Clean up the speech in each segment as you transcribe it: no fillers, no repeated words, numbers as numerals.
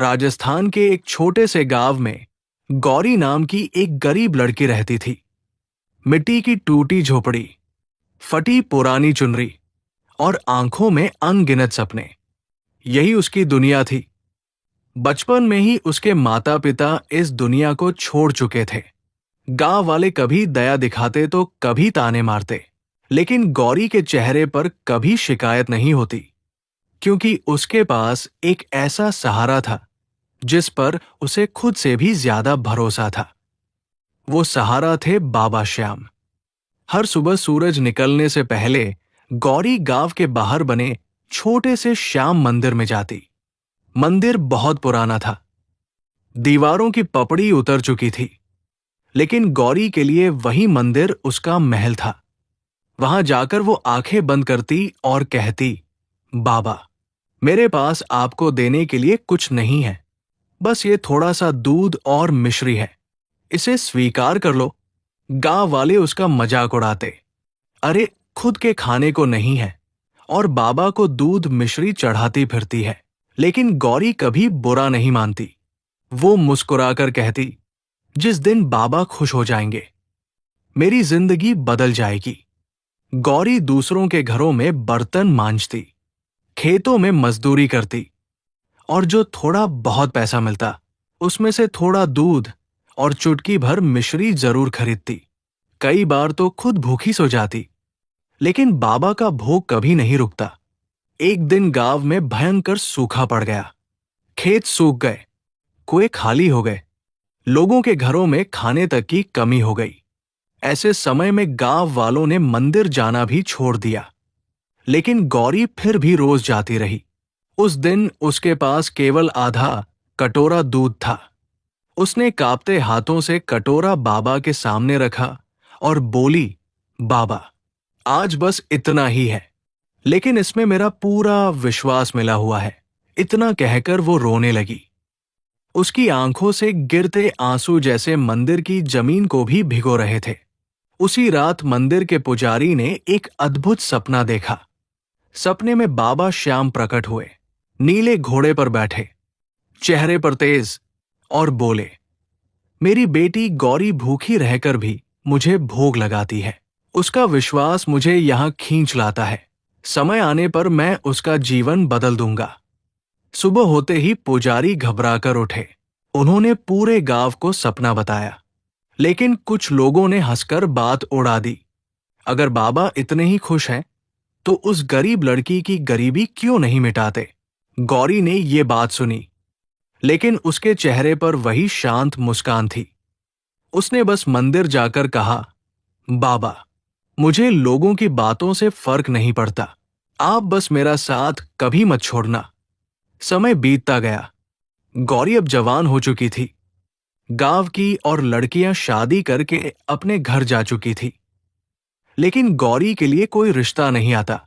राजस्थान के एक छोटे से गांव में गौरी नाम की एक गरीब लड़की रहती थी। मिट्टी की टूटी झोपड़ी, फटी पुरानी चुनरी और आंखों में अनगिनत सपने, यही उसकी दुनिया थी। बचपन में ही उसके माता पिता इस दुनिया को छोड़ चुके थे। गांव वाले कभी दया दिखाते तो कभी ताने मारते, लेकिन गौरी के चेहरे पर कभी शिकायत नहीं होती, क्योंकि उसके पास एक ऐसा सहारा था जिस पर उसे खुद से भी ज्यादा भरोसा था। वो सहारा थे बाबा श्याम। हर सुबह सूरज निकलने से पहले गौरी गांव के बाहर बने छोटे से श्याम मंदिर में जाती। मंदिर बहुत पुराना था, दीवारों की पपड़ी उतर चुकी थी, लेकिन गौरी के लिए वही मंदिर उसका महल था। वहां जाकर वो आंखें बंद करती और कहती, बाबा, मेरे पास आपको देने के लिए कुछ नहीं है, बस ये थोड़ा सा दूध और मिश्री है, इसे स्वीकार कर लो। गांव वाले उसका मजाक उड़ाते, अरे खुद के खाने को नहीं है और बाबा को दूध मिश्री चढ़ाती फिरती है। लेकिन गौरी कभी बुरा नहीं मानती। वो मुस्कुराकर कहती, जिस दिन बाबा खुश हो जाएंगे मेरी जिंदगी बदल जाएगी। गौरी दूसरों के घरों में बर्तन मांजती, खेतों में मजदूरी करती और जो थोड़ा बहुत पैसा मिलता उसमें से थोड़ा दूध और चुटकी भर मिश्री जरूर खरीदती। कई बार तो खुद भूखी सो जाती, लेकिन बाबा का भोग कभी नहीं रुकता। एक दिन गांव में भयंकर सूखा पड़ गया। खेत सूख गए, कुएं खाली हो गए, लोगों के घरों में खाने तक की कमी हो गई। ऐसे समय में गांव वालों ने मंदिर जाना भी छोड़ दिया, लेकिन गौरी फिर भी रोज जाती रही। उस दिन उसके पास केवल आधा कटोरा दूध था। उसने कांपते हाथों से कटोरा बाबा के सामने रखा और बोली, बाबा, आज बस इतना ही है, लेकिन इसमें मेरा पूरा विश्वास मिला हुआ है। इतना कहकर वो रोने लगी। उसकी आंखों से गिरते आंसू जैसे मंदिर की जमीन को भी भिगो रहे थे। उसी रात मंदिर के पुजारी ने एक अद्भुत सपना देखा। सपने में बाबा श्याम प्रकट हुए, नीले घोड़े पर बैठे, चेहरे पर तेज, और बोले, मेरी बेटी गौरी भूखी रहकर भी मुझे भोग लगाती है। उसका विश्वास मुझे यहां खींच लाता है। समय आने पर मैं उसका जीवन बदल दूंगा। सुबह होते ही पुजारी घबराकर उठे। उन्होंने पूरे गांव को सपना बताया, लेकिन कुछ लोगों ने हंसकर बात उड़ा दी। अगर बाबा इतने ही खुश हैं, तो उस गरीब लड़की की गरीबी क्यों नहीं मिटाते? गौरी ने ये बात सुनी, लेकिन उसके चेहरे पर वही शांत मुस्कान थी। उसने बस मंदिर जाकर कहा, बाबा, मुझे लोगों की बातों से फर्क नहीं पड़ता, आप बस मेरा साथ कभी मत छोड़ना। समय बीतता गया। गौरी अब जवान हो चुकी थी। गांव की और लड़कियां शादी करके अपने घर जा चुकी थी, लेकिन गौरी के लिए कोई रिश्ता नहीं आता,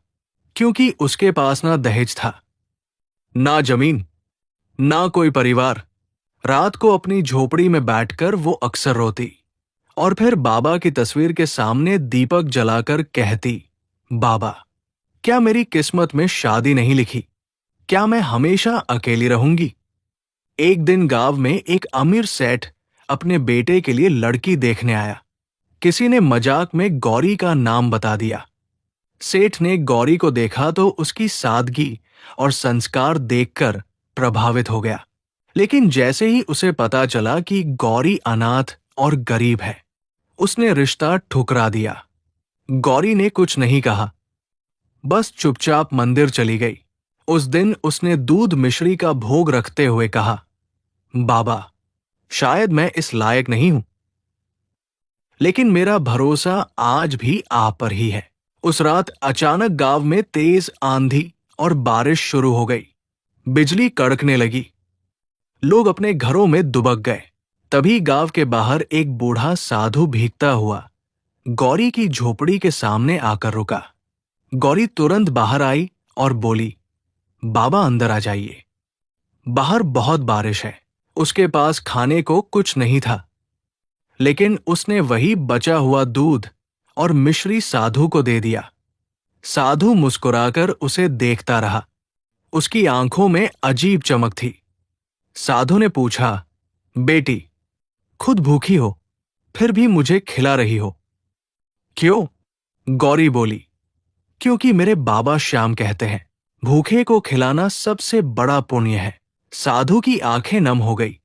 क्योंकि उसके पास ना दहेज था, ना जमीन, ना कोई परिवार। रात को अपनी झोपड़ी में बैठकर वो अक्सर रोती और फिर बाबा की तस्वीर के सामने दीपक जलाकर कहती, बाबा, क्या मेरी किस्मत में शादी नहीं लिखी? क्या मैं हमेशा अकेली रहूंगी? एक दिन गांव में एक अमीर सेठ अपने बेटे के लिए लड़की देखने आया। किसी ने मजाक में गौरी का नाम बता दिया। सेठ ने गौरी को देखा तो उसकी सादगी और संस्कार देखकर प्रभावित हो गया, लेकिन जैसे ही उसे पता चला कि गौरी अनाथ और गरीब है, उसने रिश्ता ठुकरा दिया। गौरी ने कुछ नहीं कहा, बस चुपचाप मंदिर चली गई। उस दिन उसने दूध मिश्री का भोग रखते हुए कहा, बाबा, शायद मैं इस लायक नहीं हूं, लेकिन मेरा भरोसा आज भी आप पर ही है। उस रात अचानक गांव में तेज आंधी और बारिश शुरू हो गई। बिजली कड़कने लगी। लोग अपने घरों में दुबक गए। तभी गांव के बाहर एक बूढ़ा साधु भीगता हुआ गौरी की झोपड़ी के सामने आकर रुका। गौरी तुरंत बाहर आई और बोली, बाबा, अंदर आ जाइए। बाहर बहुत बारिश है। उसके पास खाने को कुछ नहीं था, लेकिन उसने वही बचा हुआ दूध और मिश्री साधु को दे दिया। साधु मुस्कुराकर उसे देखता रहा। उसकी आंखों में अजीब चमक थी। साधु ने पूछा, बेटी, खुद भूखी हो, फिर भी मुझे खिला रही हो, क्यों? गौरी बोली, क्योंकि मेरे बाबा श्याम कहते हैं, भूखे को खिलाना सबसे बड़ा पुण्य है। साधु की आंखें नम हो गई।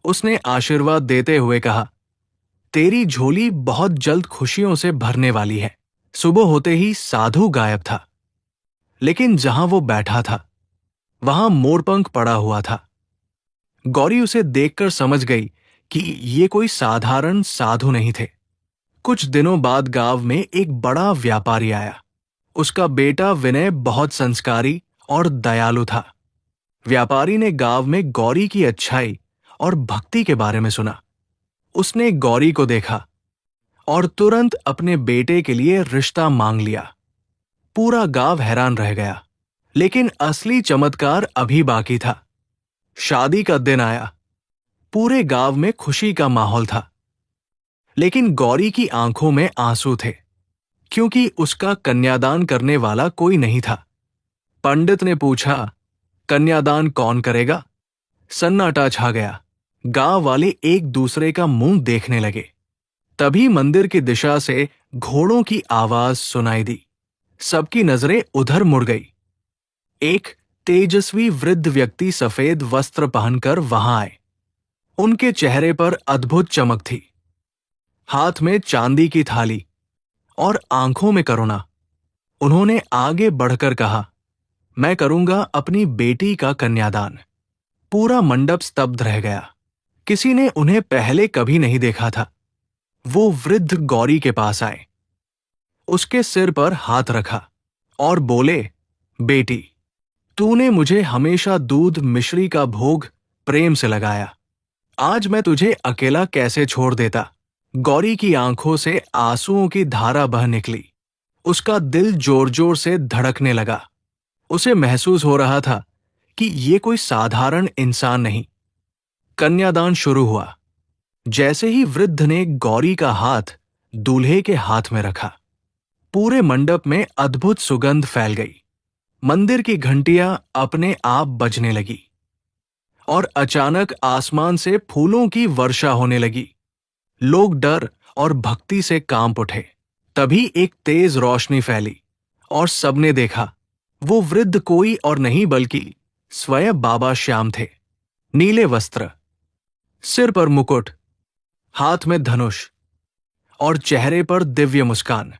उसने आशीर्वाद देते हुए कहा, तेरी झोली बहुत जल्द खुशियों से भरने वाली है। सुबह होते ही साधु गायब था, लेकिन जहां वो बैठा था वहां मोरपंख पड़ा हुआ था। गौरी उसे देखकर समझ गई कि ये कोई साधारण साधु नहीं थे। कुछ दिनों बाद गांव में एक बड़ा व्यापारी आया। उसका बेटा विनय बहुत संस्कारी और दयालु था। व्यापारी ने गांव में गौरी की अच्छाई और भक्ति के बारे में सुना। उसने गौरी को देखा और तुरंत अपने बेटे के लिए रिश्ता मांग लिया। पूरा गांव हैरान रह गया, लेकिन असली चमत्कार अभी बाकी था। शादी का दिन आया। पूरे गांव में खुशी का माहौल था, लेकिन गौरी की आंखों में आंसू थे, क्योंकि उसका कन्यादान करने वाला कोई नहीं था। पंडित ने पूछा, कन्यादान कौन करेगा? सन्नाटा छा गया। गांव वाले एक दूसरे का मुंह देखने लगे। तभी मंदिर की दिशा से घोड़ों की आवाज सुनाई दी। सबकी नजरें उधर मुड़ गई। एक तेजस्वी वृद्ध व्यक्ति सफेद वस्त्र पहनकर वहां आए। उनके चेहरे पर अद्भुत चमक थी। हाथ में चांदी की थाली और आंखों में करुणा। उन्होंने आगे बढ़कर कहा, मैं करूंगा अपनी बेटी का कन्यादान। पूरा मंडप स्तब्ध रह गया। किसी ने उन्हें पहले कभी नहीं देखा था। वो वृद्ध गौरी के पास आए, उसके सिर पर हाथ रखा और बोले, बेटी, तूने मुझे हमेशा दूध मिश्री का भोग प्रेम से लगाया। आज मैं तुझे अकेला कैसे छोड़ देता? गौरी की आंखों से आंसुओं की धारा बह निकली। उसका दिल जोर जोर से धड़कने लगा। उसे महसूस हो रहा था कि ये कोई साधारण इंसान नहीं। कन्यादान शुरू हुआ। जैसे ही वृद्ध ने गौरी का हाथ दूल्हे के हाथ में रखा, पूरे मंडप में अद्भुत सुगंध फैल गई। मंदिर की घंटियां अपने आप बजने लगी और अचानक आसमान से फूलों की वर्षा होने लगी। लोग डर और भक्ति से कांप उठे। तभी एक तेज रोशनी फैली और सबने देखा, वो वृद्ध कोई और नहीं बल्कि स्वयं बाबा श्याम थे। नीले वस्त्र, सिर पर मुकुट, हाथ में धनुष और चेहरे पर दिव्य मुस्कान।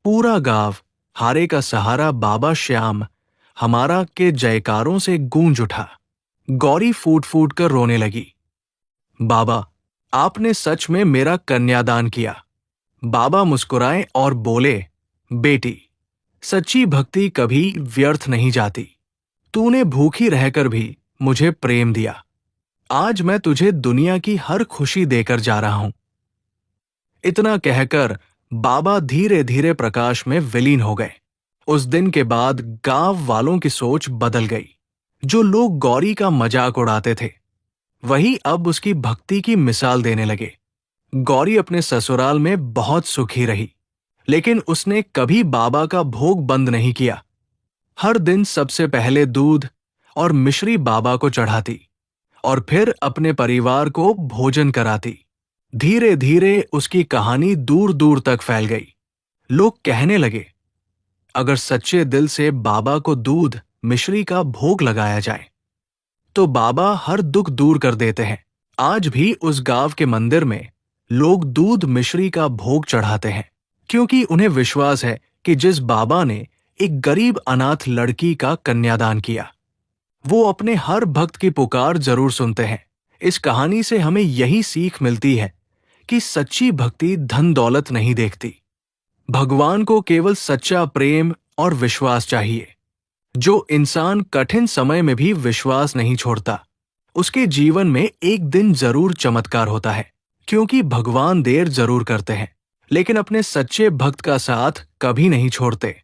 पूरा गांव हारे का सहारा बाबा श्याम हमारा के जयकारों से गूंज उठा। गौरी फूट फूट कर रोने लगी। बाबा, आपने सच में मेरा कन्यादान किया। बाबा मुस्कुराए और बोले, बेटी, सच्ची भक्ति कभी व्यर्थ नहीं जाती। तूने भूखी रहकर भी मुझे प्रेम दिया। आज मैं तुझे दुनिया की हर खुशी देकर जा रहा हूं। इतना कहकर बाबा धीरे धीरे प्रकाश में विलीन हो गए। उस दिन के बाद गांव वालों की सोच बदल गई। जो लोग गौरी का मजाक उड़ाते थे, वही अब उसकी भक्ति की मिसाल देने लगे। गौरी अपने ससुराल में बहुत सुखी रही, लेकिन उसने कभी बाबा का भोग बंद नहीं किया। हर दिन सबसे पहले दूध और मिश्री बाबा को चढ़ाती और फिर अपने परिवार को भोजन कराती। धीरे धीरे उसकी कहानी दूर दूर तक फैल गई। लोग कहने लगे, अगर सच्चे दिल से बाबा को दूध मिश्री का भोग लगाया जाए तो बाबा हर दुख दूर कर देते हैं। आज भी उस गांव के मंदिर में लोग दूध मिश्री का भोग चढ़ाते हैं, क्योंकि उन्हें विश्वास है कि जिस बाबा ने एक गरीब अनाथ लड़की का कन्यादान किया, वो अपने हर भक्त की पुकार जरूर सुनते हैं। इस कहानी से हमें यही सीख मिलती है कि सच्ची भक्ति धन दौलत नहीं देखती। भगवान को केवल सच्चा प्रेम और विश्वास चाहिए। जो इंसान कठिन समय में भी विश्वास नहीं छोड़ता, उसके जीवन में एक दिन जरूर चमत्कार होता है। क्योंकि भगवान देर जरूर करते हैं, लेकिन अपने सच्चे भक्त का साथ कभी नहीं छोड़ते।